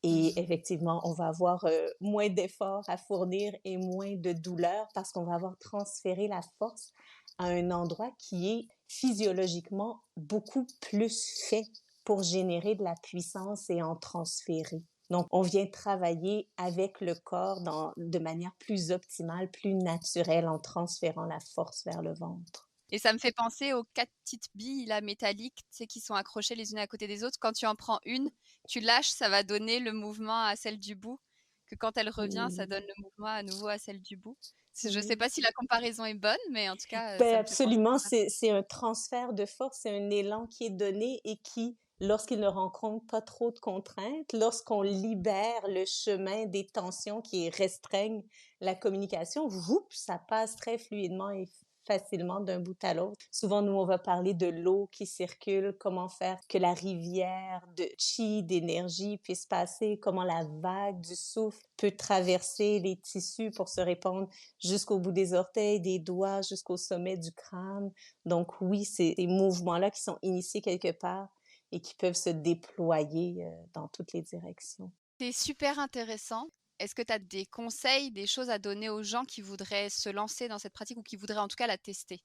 Et Mmh. effectivement, on va avoir moins d'efforts à fournir et moins de douleur parce qu'on va avoir transféré la force à un endroit qui est physiologiquement beaucoup plus fait pour générer de la puissance et en transférer. Donc, on vient travailler avec le corps de manière plus optimale, plus naturelle, en transférant la force vers le ventre. Et ça me fait penser aux 4 petites billes là métalliques, tu sais, qui sont accrochées les unes à côté des autres. Quand tu en prends une, tu lâches, ça va donner le mouvement à celle du bout, que quand elle revient, ça Oui, donne le mouvement à nouveau à celle du bout. Je sais oui. pas si la comparaison est bonne, mais en tout cas, ça Ben me fait penser absolument, à ça. c'est un transfert de force, c'est un élan qui est donné et qui, lorsqu'il ne rencontre pas trop de contraintes, lorsqu'on libère le chemin des tensions qui restreignent la communication, ça passe très fluidement et facilement d'un bout à l'autre. Souvent, nous, on va parler de l'eau qui circule, comment faire que la rivière de chi, d'énergie puisse passer, comment la vague du souffle peut traverser les tissus pour se répandre jusqu'au bout des orteils, des doigts, jusqu'au sommet du crâne. Donc oui, c'est des mouvements-là qui sont initiés quelque part et qui peuvent se déployer dans toutes les directions. C'est super intéressant. Est-ce que tu as des conseils, des choses à donner aux gens qui voudraient se lancer dans cette pratique ou qui voudraient en tout cas la tester?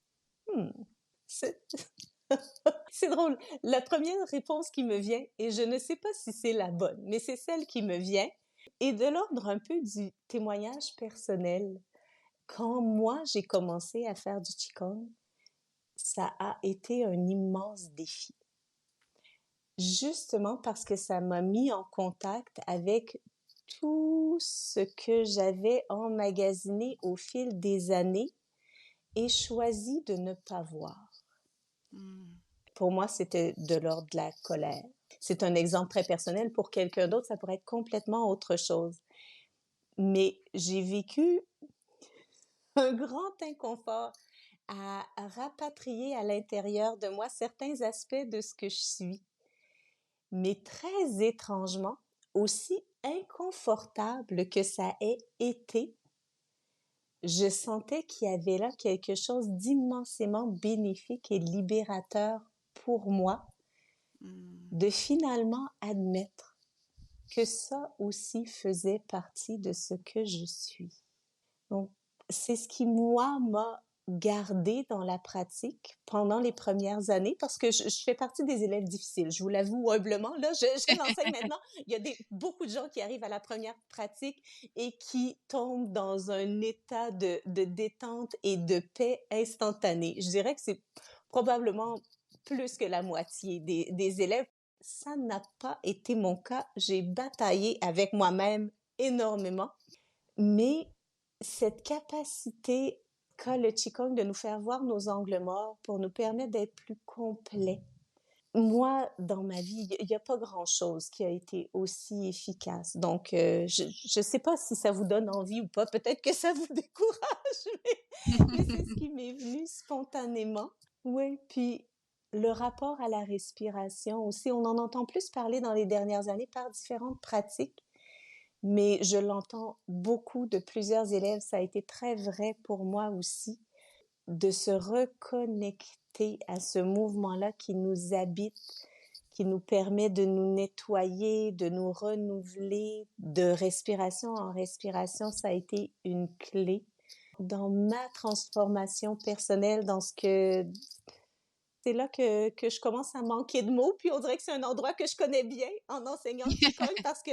Hmm. C'est c'est drôle. La première réponse qui me vient, et je ne sais pas si c'est la bonne, mais c'est celle qui me vient, est de l'ordre un peu du témoignage personnel. Quand moi, j'ai commencé à faire du Qigong, ça a été un immense défi. Justement parce que ça m'a mis en contact avec tout ce que j'avais emmagasiné au fil des années et choisi de ne pas voir. Mmh. Pour moi, c'était de l'ordre de la colère. C'est un exemple très personnel. Pour quelqu'un d'autre, ça pourrait être complètement autre chose. Mais j'ai vécu un grand inconfort à rapatrier à l'intérieur de moi certains aspects de ce que je suis. Mais très étrangement, aussi inconfortable que ça ait été, je sentais qu'il y avait là quelque chose d'immensément bénéfique et libérateur pour moi Mmh. de finalement admettre que ça aussi faisait partie de ce que je suis. Donc, c'est ce qui, moi, m'a gardé dans la pratique pendant les premières années parce que je fais partie des élèves difficiles. Je vous l'avoue humblement. Là, je l'enseigne maintenant. Il y a beaucoup de gens qui arrivent à la première pratique et qui tombent dans un état de détente et de paix instantanée. Je dirais que c'est probablement plus que la moitié des élèves. ça n'a pas été mon cas. J'ai bataillé avec moi-même énormément, mais cette capacité qu'a le Qigong de nous faire voir nos angles morts pour nous permettre d'être plus complets. Moi, dans ma vie, il y a pas grand-chose qui a été aussi efficace. Donc, je sais pas si ça vous donne envie ou pas. Peut-être que ça vous décourage, mais c'est ce qui m'est venu spontanément. Oui, puis le rapport à la respiration aussi, on en entend plus parler dans les dernières années par différentes pratiques, mais je l'entends beaucoup de plusieurs élèves. Ça a été très vrai pour moi aussi, de se reconnecter à ce mouvement-là qui nous habite, qui nous permet de nous nettoyer, de nous renouveler, de respiration en respiration. Ça a été une clé dans ma transformation personnelle, dans ce que c'est là que je commence à manquer de mots, puis on dirait que c'est un endroit que je connais bien en enseignant le Qigong parce que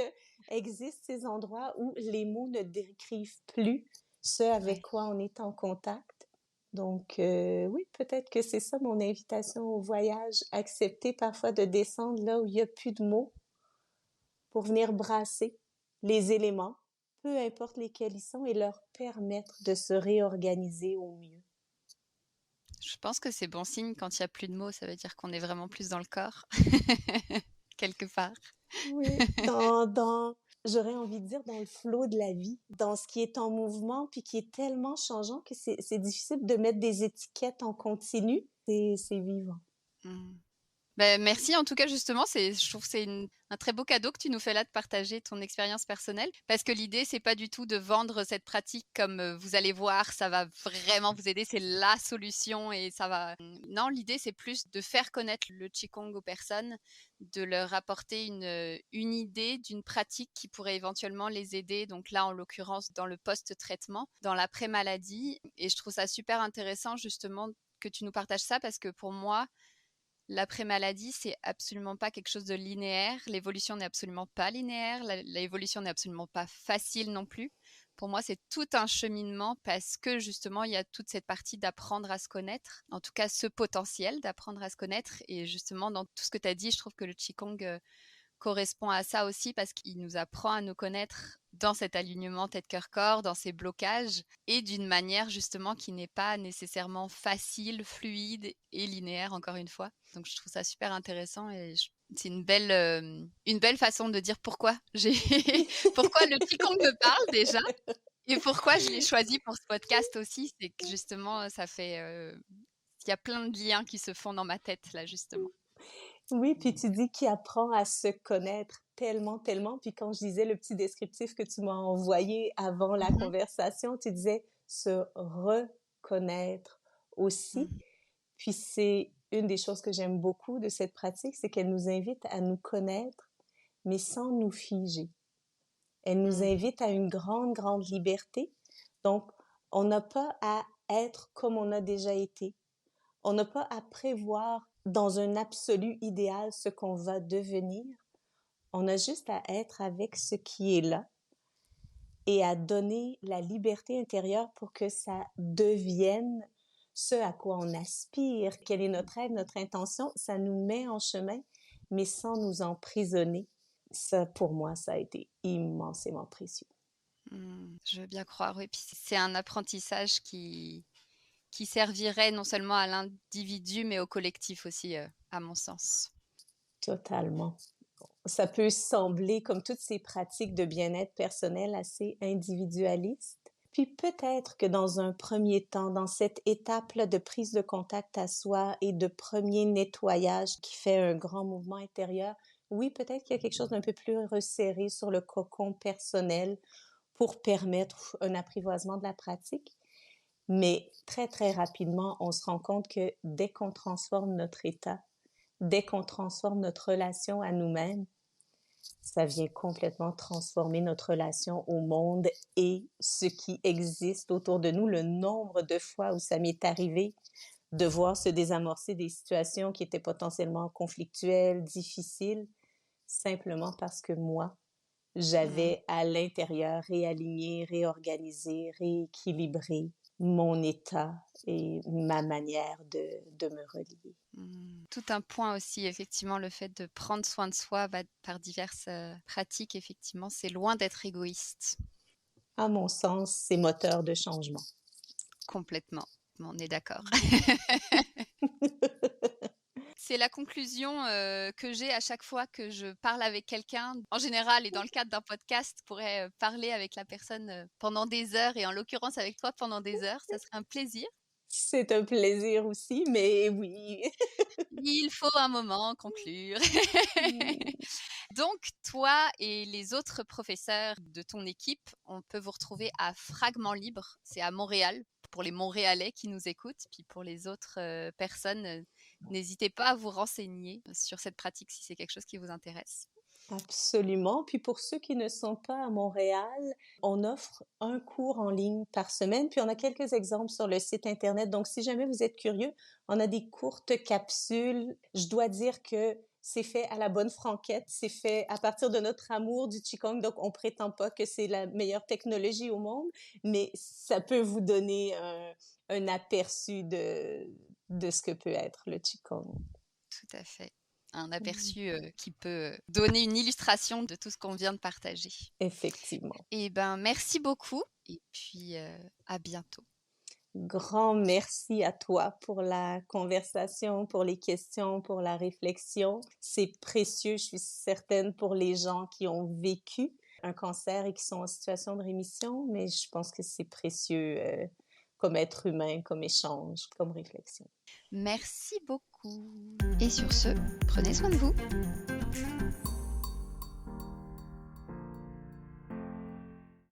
existent ces endroits où les mots ne décrivent plus ce avec Ouais. quoi on est en contact. Donc, oui, peut-être que c'est ça mon invitation au voyage, accepter parfois de descendre là où il y a plus de mots pour venir brasser les éléments, peu importe lesquels ils sont, et leur permettre de se réorganiser au mieux. Je pense que c'est bon signe quand il y a plus de mots, ça veut dire qu'on est vraiment plus dans le corps, quelque part. Oui, j'aurais envie de dire dans le flot de la vie, dans ce qui est en mouvement puis qui est tellement changeant que c'est difficile de mettre des étiquettes en continu. C'est vivant. Mmh. Beh, merci en tout cas justement, je trouve que c'est un très beau cadeau que tu nous fais là de partager ton expérience personnelle. Parce que l'idée, c'est pas du tout de vendre cette pratique comme vous allez voir, ça va vraiment vous aider, c'est la solution et ça va. Non, l'idée, c'est plus de faire connaître le Qigong aux personnes, de leur apporter une idée d'une pratique qui pourrait éventuellement les aider. Donc là, en l'occurrence, dans le post-traitement, dans l'après-maladie. Et je trouve ça super intéressant justement que tu nous partages ça parce que pour moi, l'après-maladie, c'est absolument pas quelque chose de linéaire. L'évolution n'est absolument pas linéaire. L'évolution n'est absolument pas facile non plus. Pour moi, c'est tout un cheminement parce que justement, il y a toute cette partie d'apprendre à se connaître. En tout cas, ce potentiel d'apprendre à se connaître. Et justement, dans tout ce que tu as dit, je trouve que le Qigong correspond à ça aussi parce qu'il nous apprend à nous connaître dans cet alignement tête-cœur-corps, dans ces blocages et d'une manière justement qui n'est pas nécessairement facile, fluide et linéaire encore une fois. Donc je trouve ça super intéressant et c'est une belle façon de dire pourquoi pourquoi le Qigong me parle déjà et pourquoi je l'ai choisi pour ce podcast aussi, c'est que justement ça fait il y a plein de liens qui se font dans ma tête là justement. Oui, puis tu dis qu'il apprend à se connaître tellement, tellement. Puis quand je disais le petit descriptif que tu m'as envoyé avant la Mmh. conversation, tu disais se reconnaître aussi. Mmh. Puis c'est une des choses que j'aime beaucoup de cette pratique, c'est qu'elle nous invite à nous connaître, mais sans nous figer. Elle nous Mmh. invite à une grande, grande liberté. Donc, on n'a pas à être comme on a déjà été. On n'a pas à prévoir dans un absolu idéal ce qu'on va devenir. On a juste à être avec ce qui est là et à donner la liberté intérieure pour que ça devienne ce à quoi on aspire, quel est notre rêve, notre intention. Ça nous met en chemin, mais sans nous emprisonner. Ça, pour moi, ça a été immensément précieux. Je veux bien croire, oui. Puis c'est un apprentissage qui servirait non seulement à l'individu, mais au collectif aussi, à mon sens. Totalement. Ça peut sembler, comme toutes ces pratiques de bien-être personnel, assez individualistes. Puis peut-être que dans un premier temps, dans cette étape-là de prise de contact à soi et de premier nettoyage qui fait un grand mouvement intérieur, oui, peut-être qu'il y a quelque chose d'un peu plus resserré sur le cocon personnel pour permettre un apprivoisement de la pratique. Mais très, très rapidement, on se rend compte que dès qu'on transforme notre état, dès qu'on transforme notre relation à nous-mêmes, ça vient complètement transformer notre relation au monde et ce qui existe autour de nous. Le nombre de fois où ça m'est arrivé de voir se désamorcer des situations qui étaient potentiellement conflictuelles, difficiles, simplement parce que moi, Mmh. j'avais à l'intérieur réaligné, réorganisé, rééquilibré mon état et ma manière de me relier. Mmh. Tout un point aussi, effectivement, le fait de prendre soin de soi par diverses pratiques, effectivement, c'est loin d'être égoïste. À mon sens, c'est moteur de changement. Complètement, on est d'accord. C'est la conclusion, que j'ai à chaque fois que je parle avec quelqu'un. En général et dans le cadre d'un podcast, je pourrais, parler avec la personne, pendant des heures et en l'occurrence avec toi pendant des heures. Ça serait un plaisir. C'est un plaisir aussi, mais oui. Il faut un moment conclure. Mmh. Donc toi et les autres professeurs de ton équipe, on peut vous retrouver à Fragment Libre. C'est à Montréal, pour les Montréalais qui nous écoutent. Puis pour les autres, personnes, n'hésitez pas à vous renseigner sur cette pratique si c'est quelque chose qui vous intéresse. Absolument. Puis pour ceux qui ne sont pas à Montréal, on offre un cours en ligne par semaine, puis on a quelques exemples sur le site internet. Donc si jamais vous êtes curieux, on a des courtes capsules. Je dois dire que c'est fait à la bonne franquette, c'est fait à partir de notre amour du Qigong, donc on prétend pas que c'est la meilleure technologie au monde, mais ça peut vous donner un aperçu de ce que peut être le Qigong. Tout à fait. Un Mmh. aperçu, qui peut, donner une illustration de tout ce qu'on vient de partager. Effectivement. Et ben, merci beaucoup et puis, à bientôt. Grand merci à toi pour la conversation, pour les questions, pour la réflexion. C'est précieux, je suis certaine, pour les gens qui ont vécu un cancer et qui sont en situation de rémission, mais je pense que c'est précieux, comme être humain, comme échange, comme réflexion. Merci beaucoup et sur ce, prenez soin de vous.